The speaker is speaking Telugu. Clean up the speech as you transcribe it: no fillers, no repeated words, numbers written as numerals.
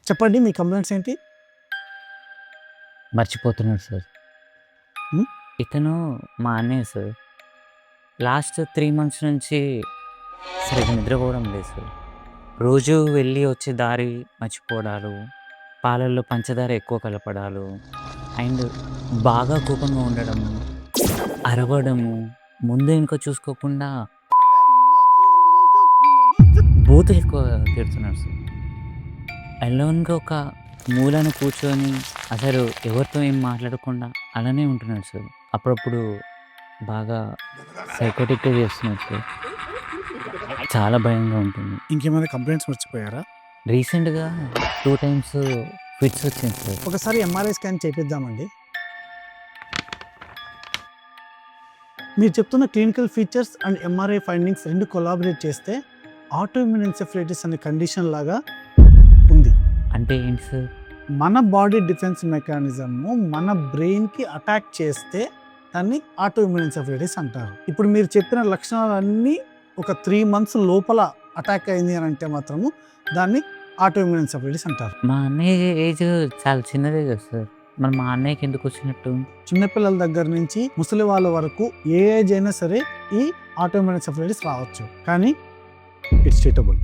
చెప్పండి మీ కంప్లైంట్స్ ఏంటి? మర్చిపోతున్నాడు సార్. హ్మ్. ఇతను మా అన్నయ్య సార్. లాస్ట్ 3 మంత్స్ నుంచి సరిగ్గా నిద్రపోవడం లేదు సార్. రోజు వెళ్ళి వచ్చే దారి మర్చిపోవడాలు, పాలల్లో పంచదార ఎక్కువ కలపడాలు, అండ్ బాగా కోపంగా ఉండడము, అరవడము, ముందు వెనుక చూసుకోకుండా బూతులు ఎక్కువ తిడుతున్నాడు సార్. అలోన్‌గా ఒక మూలన కూర్చొని అసలు ఎవరితో ఏం మాట్లాడకుండా అలానే ఉంటున్నాడు సార్. అప్పుడప్పుడు బాగా సైకోటిక్‌గా చేస్తున్నాడు సార్. చాలా భయంగా ఉంటుంది. ఇంకేమైనా కంప్లైంట్స్ మర్చిపోయారా? రీసెంట్‌గా 2 టైమ్స్ ఫిట్స్ వచ్చింది సార్. ఒకసారి ఎంఆర్ఐ స్కాన్ చేపిద్దామండి. మీరు చెప్తున్న clinical features and MRI findings 2 collaborate చేస్తే ఆటోఇమ్యూన్ ఎన్సెఫలైటిస్ అనే కండిషన్ లాగా ఉంది. అంటే ఏంటి సార్? మన బాడీ డిఫెన్స్ మెకానిజము మన బ్రెయిన్కి అటాక్ చేస్తే దాన్ని ఆటోఇమ్యూన్ ఎన్సెఫలైటిస్ అంటారు. ఇప్పుడు మీరు చెప్పిన లక్షణాలన్నీ ఒక 3 మంత్స్ లోపల అటాక్ అయింది అని అంటే మాత్రము దాన్ని ఆటోఇమ్యూన్ ఎన్సెఫలైటిస్ అంటారు. మా అన్నయ్య ఏజ్ చాలా చిన్నదే కదా సార్. మరి మా అన్నయ్యకి ఎందుకు వచ్చినట్టు? చిన్నపిల్లల దగ్గర నుంచి ముసలి వాళ్ళ వరకు ఏ ఏజ్ అయినా సరే ఈ ఆటోఇమ్యూన్ ఎన్సెఫలైటిస్ రావచ్చు, కానీ ఇట్స్ ట్రీటబుల్.